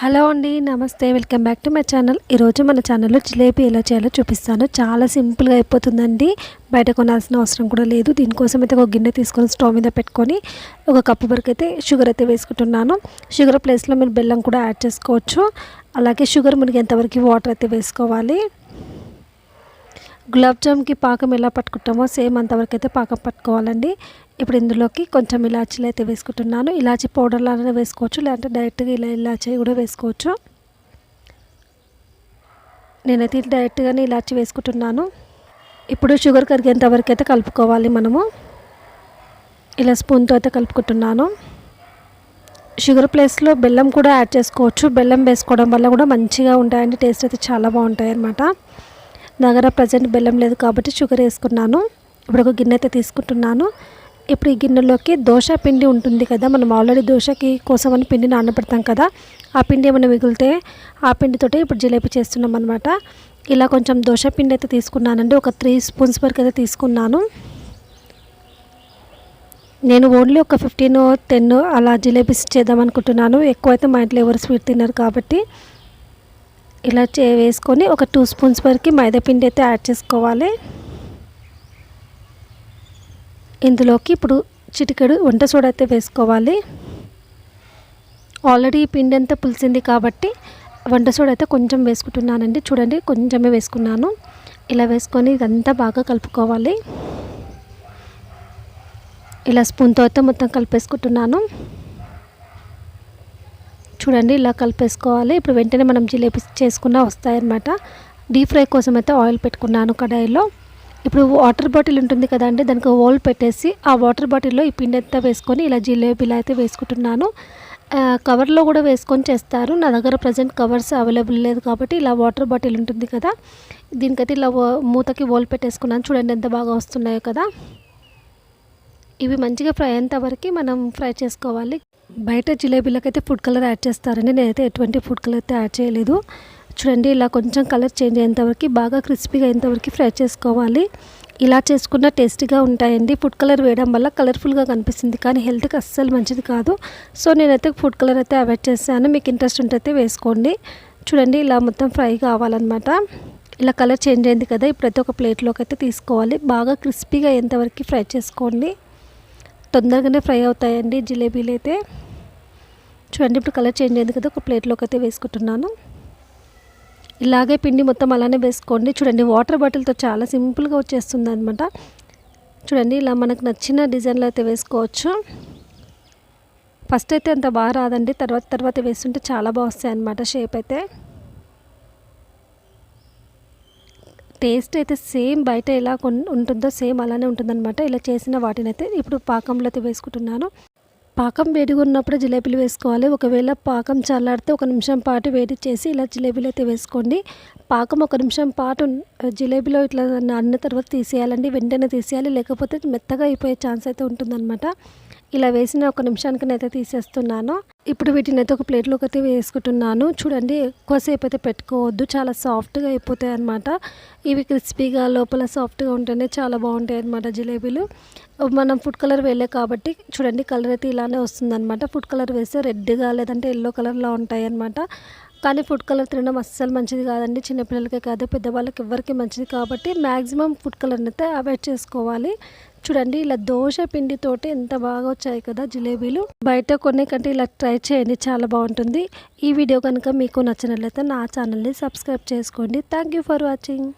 Hello అండి, నమస్తే. Welcome back to my channel. ఈరోజు మన ఛానల్లో జిలేబీ ఎలా చేయాలో చూపిస్తాను. చాలా సింపుల్గా అయిపోతుందండి. బయట కొనాల్సిన అవసరం కూడా లేదు. దీనికోసం అయితే ఒక గిన్నె తీసుకొని స్టవ్ మీద పెట్టుకొని ఒక కప్పు వరకు అయితే షుగర్ అయితే వేసుకుంటున్నాను. షుగర్ ప్లేస్లో మీరు బెల్లం కూడా యాడ్ చేసుకోవచ్చు. అలాగే షుగర్ మునిగేంతవరకు వాటర్ అయితే వేసుకోవాలి. గులాబ్ జామ్కి పాకం ఎలా పట్టుకుంటామో సేమ్ అంతవరకు అయితే పాకం పట్టుకోవాలండి. ఇప్పుడు ఇందులోకి కొంచెం ఇలాచీలు అయితే వేసుకుంటున్నాను. ఇలాచీ పౌడర్ లాగానే వేసుకోవచ్చు, లేదంటే డైరెక్ట్గా ఇలా ఇలాచీ కూడా వేసుకోవచ్చు. నేనైతే డైరెక్ట్గానే ఇలాచీ వేసుకుంటున్నాను. ఇప్పుడు షుగర్ కరిగేంత వరకు అయితే కలుపుకోవాలి. మనము ఇలా స్పూన్తో అయితే కలుపుకుంటున్నాను. షుగర్ ప్లేస్లో బెల్లం కూడా యాడ్ చేసుకోవచ్చు. బెల్లం వేసుకోవడం వల్ల కూడా మంచిగా ఉంటాయండి, టేస్ట్ అయితే చాలా బాగుంటాయి అన్నమాట. నా దగ్గర ప్రజెంట్ బెల్లం లేదు కాబట్టి షుగర్ వేసుకున్నాను. ఇప్పుడు ఒక గిన్నె అయితే తీసుకుంటున్నాను. ఇప్పుడు ఈ గిన్నెలోకి దోశ పిండి ఉంటుంది కదా, మనం ఆల్రెడీ దోశకి కోసం అని పిండి నానబెడతాం కదా, ఆ పిండి ఏమైనా మిగిలితే ఆ పిండితోటి ఇప్పుడు జిలేబీ చేస్తున్నాం అనమాట. ఇలా కొంచెం దోశ పిండి అయితే తీసుకున్నానండి. ఒక 3 స్పూన్స్ వరకు అయితే తీసుకున్నాను. నేను ఓన్లీ ఒక 15-10 అలా జిలేబీస్ చేద్దాం అనుకుంటున్నాను. ఎక్కువైతే మా ఇంట్లో ఎవరు స్వీట్ తిన్నారు కాబట్టి ఇలా వేసుకొని ఒక 2 స్పూన్స్ వరకు మైదా పిండి అయితే యాడ్ చేసుకోవాలి. ఇందులోకి ఇప్పుడు చిటికెడు వంట సోడా అయితే వేసుకోవాలి. ఆల్రెడీ పిండి అంతా పులిసింది కాబట్టి వంట సోడా అయితే కొంచెం వేసుకుంటున్నానండి. చూడండి, కొంచెమే వేసుకున్నాను. ఇలా వేసుకొని ఇదంతా బాగా కలుపుకోవాలి. ఇలా స్పూన్తో అయితే మొత్తం కలిపేసుకుంటున్నాను. చూడండి, ఇలా కలిపేసుకోవాలి. ఇప్పుడు వెంటనే మనం జిలేబీ చేసుకున్నా వస్తాయన్నమాట. డీప్ ఫ్రై కోసం అయితే ఆయిల్ పెట్టుకున్నాను కడాయిలో. ఇప్పుడు వాటర్ బాటిల్ ఉంటుంది కదండి, దానికి హోల్ పెట్టేసి ఆ వాటర్ బాటిల్లో ఈ పిండి అంతా వేసుకొని ఇలా జిలేబీలా అయితే వేసుకుంటున్నాను. కవర్లో కూడా వేసుకొని చేస్తారు. నా దగ్గర ప్రజెంట్ కవర్స్ అవైలబుల్ లేదు కాబట్టి ఇలా వాటర్ బాటిల్ ఉంటుంది కదా, దీనికైతే ఇలా మూతకి హోల్ పెట్టేసుకున్నాను. చూడండి ఎంత బాగా వస్తున్నాయో కదా. ఇవి మంచిగా ఫ్రై అయ్యేంత వరకు మనం ఫ్రై చేసుకోవాలి. బయట జిలేబీలకైతే ఫుడ్ కలర్ యాడ్ చేస్తారండి, నేనైతే ఎటువంటి ఫుడ్ కలర్ అయితే యాడ్ చేయలేదు. చూడండి, ఇలా కొంచెం కలర్ చేంజ్ అయ్యేంతవరకు బాగా క్రిస్పీగా అయ్యేంతవరకు ఫ్రై చేసుకోవాలి. ఇలా చేసుకున్న టేస్టీగా ఉంటాయండి. ఫుడ్ కలర్ వేయడం వల్ల కలర్ఫుల్గా కనిపిస్తుంది, కానీ హెల్త్కి అస్సలు మంచిది కాదు. సో నేనైతే ఫుడ్ కలర్ అయితే అవాయిడ్ చేశాను. మీకు ఇంట్రెస్ట్ ఉంటే వేసుకోండి. చూడండి, ఇలా మొత్తం ఫ్రై కావాలన్నమాట. ఇలా కలర్ చేంజ్ అయింది కదా, ఇప్పుడైతే ఒక ప్లేట్లోకి అయితే తీసుకోవాలి. బాగా క్రిస్పీగా అయ్యేంతవరకు ఫ్రై చేసుకోండి. తొందరగానే ఫ్రై అవుతాయండి జిలేబీలు అయితే. చూడండి, ఇప్పుడు కలర్ చేంజ్ అయింది కదా, ఒక ప్లేట్లోకి అయితే వేసుకుంటున్నాను. ఇలాగే పిండి మొత్తం అలానే వేసుకోండి. చూడండి, వాటర్ బాటిల్తో చాలా సింపుల్గా వచ్చేస్తుంది అనమాట. చూడండి, ఇలా మనకు నచ్చిన డిజైన్లో అయితే వేసుకోవచ్చు. ఫస్ట్ అయితే అంత బాగా రాదండి, తర్వాత వేస్తుంటే చాలా బాగా వస్తాయి అన్నమాట షేప్ అయితే. టేస్ట్ అయితే సేమ్ బయట ఎలా ఉంటుందో సేమ్ అలానే ఉంటుందన్నమాట. ఇలా చేసిన వాటిని అయితే ఇప్పుడు పాకంలో అయితే వేసుకుంటున్నాను. పాకం వేడిగా ఉన్నప్పుడు జిలేబీలు వేసుకోవాలి. ఒకవేళ పాకం చల్లారితే 1 నిమిషం పాటు వేడి చేసి ఇలా జిలేబీలు అయితే వేసుకోండి. పాకం 1 నిమిషం పాటు జిలేబీలో ఇట్లా నానిన తర్వాత తీసేయాలండి, వెంటనే తీసేయాలి, లేకపోతే మెత్తగా అయిపోయే ఛాన్స్ అయితే ఉంటుందన్నమాట. ఇలా వేసిన 1 నిమిషానికి అయితే తీసేస్తున్నాను. ఇప్పుడు వీటిని అయితే ఒక ప్లేట్లోకి అయితే వేసుకుంటున్నాను. చూడండి, ఎక్కువసేపు అయితే పెట్టుకోవద్దు, చాలా సాఫ్ట్గా అయిపోతాయి అన్నమాట. ఇవి క్రిస్పీగా లోపల సాఫ్ట్గా ఉంటేనే చాలా బాగుంటాయి అన్నమాట జిలేబీలు. మనం ఫుడ్ కలర్ వేయలే కాబట్టి చూడండి, కలర్ అయితే ఇలానే వస్తుందన్నమాట. ఫుడ్ కలర్ వేస్తే రెడ్గా లేదంటే ఎల్లో కలర్లో ఉంటాయి అన్నమాట. కానీ ఫుడ్ కలర్ తినడం అస్సలు మంచిది కాదండి, చిన్నపిల్లలకే కాదు పెద్దవాళ్ళకి ఎవరికి మంచిది కాబట్టి మ్యాక్సిమం ఫుడ్ కలర్ని అయితే అవాయిడ్ చేసుకోవాలి. చూడండి, ఇలా దోశ పిండితోటి ఎంత బాగా వచ్చాయి కదా జిలేబీలు. బయట కొనే కంటే ఇలా ట్రై చేయండి, చాలా బాగుంటుంది. ఈ వీడియో కనుక మీకు నచ్చినట్లయితే నా ఛానల్ని సబ్స్క్రైబ్ చేసుకోండి. Thank you for watching.